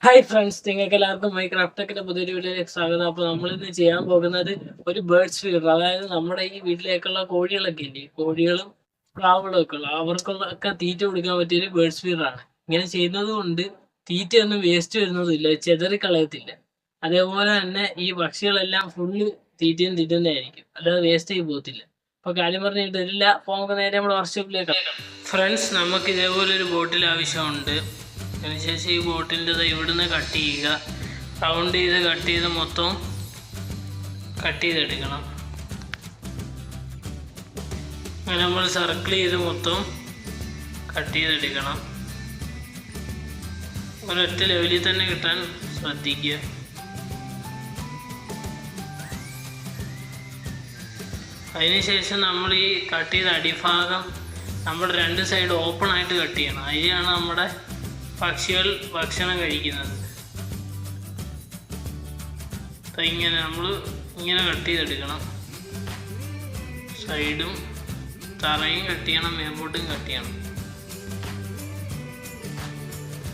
Hi friends, നിങ്ങൾക്ക് എല്ലാവർക്കും മൈക്രാഫ്റ്റൊക്കെ പുതിയൊരു വീഡിയോയിലേക്ക് സ്വാഗതം. അപ്പോൾ നമ്മളിന്ന് ചെയ്യാൻ പോകുന്നത് ഒരു ബേർഡ്സ് ഫീഡർ, അതായത് നമ്മുടെ ഈ വീട്ടിലേക്കുള്ള കോഴികളൊക്കെ ഇല്ലേ, കോഴികളും പ്രാവുകളും ഒക്കെ ഉള്ള അവർക്കുള്ള തീറ്റ കൊടുക്കാൻ പറ്റിയൊരു ബേർഡ്സ് ഫീഡറാണ്. ഇങ്ങനെ ചെയ്യുന്നത് കൊണ്ട് തീറ്റയൊന്നും വേസ്റ്റ് വരുന്നതില്ല, ചെതറിക്കളയത്തില്ല. അതേപോലെ തന്നെ ഈ പക്ഷികളെല്ലാം ഫുള്ള് തീറ്റയും തിന്നുന്നതായിരിക്കും, അല്ലാതെ വേസ്റ്റ് ആയി പോകത്തില്ല. അപ്പോൾ കാര്യം പറഞ്ഞിട്ട് ഇല്ല. അപ്പോൾ നമുക്ക് നേരെ നമ്മുടെ വർക്ക്ഷോപ്പിലേക്ക്. ഫ്രണ്ട്സ്, നമുക്ക് ഇതേപോലെ ഒരു ബോട്ടിൽ ആവശ്യമുണ്ട്. അതിനുശേഷം ഈ ബോട്ടിൻ്റെ ഇവിടുന്ന് കട്ട് ചെയ്യുക, റൗണ്ട് ചെയ്ത് കട്ട് ചെയ്ത് മൊത്തം കട്ട് ചെയ്തെടുക്കണം. അങ്ങനെ നമ്മൾ സർക്കിൾ ചെയ്ത് മൊത്തം കട്ട് ചെയ്തെടുക്കണം. ഒരൊറ്റ ലെവലിൽ തന്നെ കിട്ടാൻ ശ്രദ്ധിക്കുക. അതിനുശേഷം നമ്മൾ ഈ കട്ട് ചെയ്ത അടിഭാഗം നമ്മുടെ രണ്ട് സൈഡ് ഓപ്പൺ ആയിട്ട് കട്ട് ചെയ്യണം. അതിലാണ് നമ്മുടെ പക്ഷികൾ ഭക്ഷണം കഴിക്കുന്നത്. ഇങ്ങനെ നമ്മൾ ഇങ്ങനെ കട്ട് ചെയ്തെടുക്കണം. സൈഡും തറയും കട്ട് ചെയ്യണം, മേമ്പോട്ടും കട്ട് ചെയ്യണം.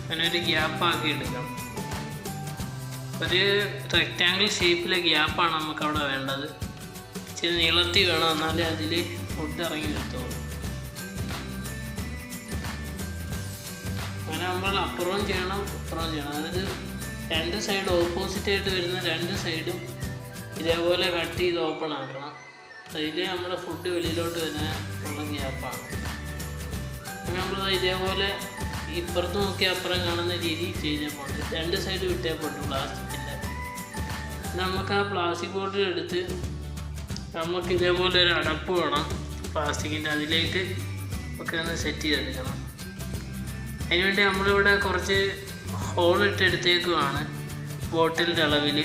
അങ്ങനെ ഒരു ഗ്യാപ്പാക്കി എടുക്കണം. ഒരു റെക്റ്റാങ്കിൾ ഷേപ്പിലെ ഗ്യാപ്പാണ് നമുക്ക് അവിടെ വേണ്ടത്. ഇച്ചിരി നീളത്തിൽ വേണം, എന്നാലേ അതിൽ ഫുഡ് ഇറങ്ങി വരുത്തുള്ളൂ. അങ്ങനെ നമ്മൾ അപ്പുറവും ചെയ്യണം ഇപ്പുറവും ചെയ്യണം. അതായത് രണ്ട് സൈഡ് ഓപ്പോസിറ്റ് ആയിട്ട് വരുന്ന രണ്ട് സൈഡും ഇതേപോലെ കട്ട് ചെയ്ത് ഓപ്പൺ ആക്കണം. അതിൽ നമ്മുടെ ഫുഡ് വെളിയിലോട്ട് വരുന്ന ഉള്ള ഗ്യാപ്പാണ്. അങ്ങനെ നമ്മൾ ഇതേപോലെ ഇപ്പുറത്ത് നോക്കി അപ്പുറം കാണുന്ന രീതി ചെയ്താൽ പോകണം. രണ്ട് സൈഡ് വിട്ടേ പോട്ടു പ്ലാസ്റ്റിക്കിൻ്റെ. നമുക്ക് ആ പ്ലാസ്റ്റിക് ബോട്ടിൽ എടുത്ത് നമുക്ക് ഇതേപോലെ ഒരു അടപ്പ് വേണം പ്ലാസ്റ്റിക്കിൻ്റെ, അതിലേക്ക് ഒക്കെ ഒന്ന് സെറ്റ് ചെയ്തെടുക്കണം. അതിനുവേണ്ടി നമ്മളിവിടെ കുറച്ച് ഹോളിട്ട് എടുത്തേക്കുവാണ് ബോട്ടിലിൻ്റെ അളവിൽ.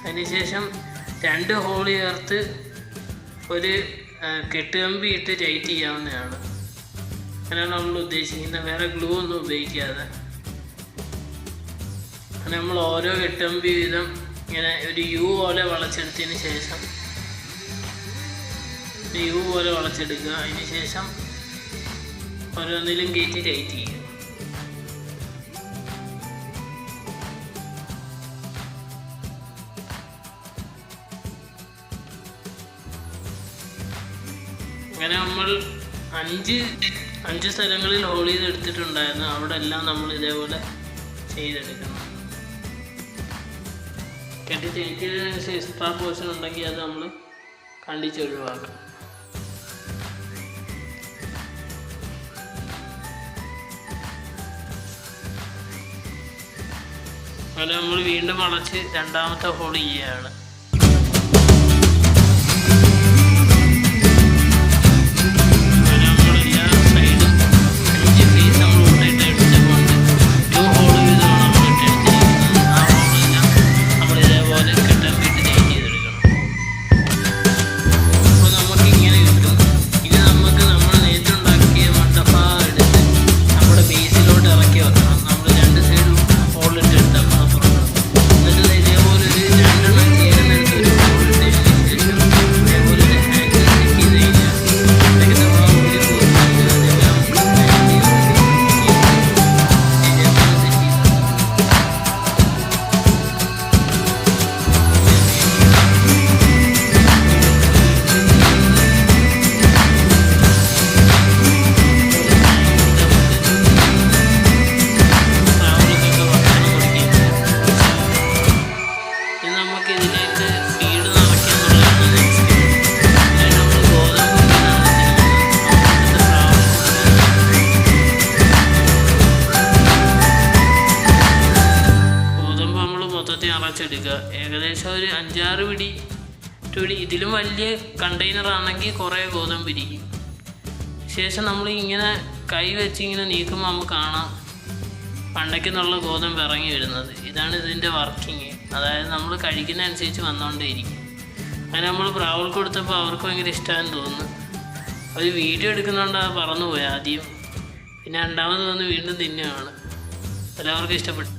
അതിനുശേഷം രണ്ട് ഹോൾ ചേർത്ത് ഒരു കെട്ടുകമ്പി ഇട്ട് ടൈറ്റ് ചെയ്യാവുന്നതാണ്. അങ്ങനെയാണ് നമ്മൾ ഉദ്ദേശിക്കുന്നത്, വേറെ ഗ്ലൂ ഒന്നും ഉപയോഗിക്കാതെ. അങ്ങനെ നമ്മൾ ഓരോ കെട്ടുകമ്പി വീതം ഇങ്ങനെ ഒരു യു പോലെ വളച്ചെടുത്തതിന് ശേഷം യു പോലെ വളച്ചെടുക്കുക. അതിന് ശേഷം ഓരോന്നിലും കയറ്റി ടൈറ്റ് ചെയ്യുക. അങ്ങനെ നമ്മൾ അഞ്ച് സ്ഥലങ്ങളിൽ ഹോൾ ചെയ്ത് എടുത്തിട്ടുണ്ടായിരുന്നു. അവിടെ എല്ലാം നമ്മൾ ഇതേപോലെ ചെയ്തെടുക്കണം. കെട്ടി തേക്കിയതിന് എക്സ്ട്രാ പോർഷൻ ഉണ്ടെങ്കിൽ അത് നമ്മൾ കണ്ടിച്ച് ഒഴിവാക്കാം. അങ്ങനെ നമ്മൾ വീണ്ടും അടച്ച് രണ്ടാമത്തെ ഹോൾ ചെയ്യുകയാണ്. അടച്ചെടുക്കുക. ഏകദേശം ഒരു 5-6 പിടി ഇതിലും വലിയ കണ്ടെയ്നർ ആണെങ്കിൽ കുറേ ഗോതമ്പ് ഇരിക്കും. ശേഷം നമ്മൾ ഇങ്ങനെ കൈ വെച്ച് ഇങ്ങനെ നീക്കുമ്പോൾ നമുക്ക് കാണാം പണ്ടയ്ക്കെന്നുള്ള ഗോതമ്പ് ഇറങ്ങി വരുന്നത്. ഇതാണ് ഇതിൻ്റെ വർക്കിങ്. അതായത് നമ്മൾ കഴിക്കുന്ന അനുസരിച്ച് വന്നുകൊണ്ടേയിരിക്കും. അങ്ങനെ നമ്മൾ പ്രാവൾക്ക് കൊടുത്തപ്പോൾ അവർക്ക് ഭയങ്കര ഇഷ്ടമാണെന്ന് തോന്നുന്നു. അവർ വീഡിയോ എടുക്കുന്നുണ്ട്, അത് പറന്നുപോയി ആദ്യം. പിന്നെ രണ്ടാമത് വന്ന് വീണ്ടും തിന്നുകയാണ്. എല്ലാവർക്കും ഇഷ്ടപ്പെട്ടു.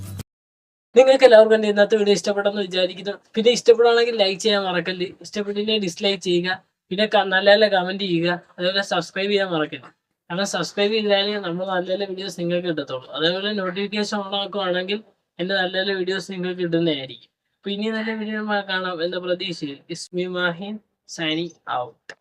നിങ്ങൾക്ക് എല്ലാവർക്കും എൻ്റെ ഇന്നത്തെ വീഡിയോ ഇഷ്ടപ്പെട്ടെന്ന് വിചാരിക്കുന്നു. പിന്നെ ഇഷ്ടപ്പെടുകയാണെങ്കിൽ ലൈക്ക് ചെയ്യാൻ മറക്കല്ല്, ഇഷ്ടപ്പെട്ടില്ലെങ്കിൽ ഡിസ്ലൈക്ക് ചെയ്യുക. പിന്നെ നല്ല നല്ല കമൻറ്റ് ചെയ്യുക. അതേപോലെ സബ്സ്ക്രൈബ് ചെയ്യാൻ മറക്കരുത്. കാരണം സബ്സ്ക്രൈബ് ചെയ്താലേ നമ്മൾ നല്ല നല്ല വീഡിയോസ് നിങ്ങൾക്ക് കിട്ടത്തുള്ളൂ. അതേപോലെ നോട്ടിഫിക്കേഷൻ ഓൺ ആക്കുകയാണെങ്കിൽ എൻ്റെ നല്ല നല്ല വീഡിയോസ് നിങ്ങൾക്ക് കിട്ടുന്നതായിരിക്കും. അപ്പോൾ ഇനി നല്ല വീഡിയോ കാണാം എന്ന പ്രതീക്ഷയിൽ ഇസ്മി മാഹിൻ സൈനിങ് ഔട്ട്.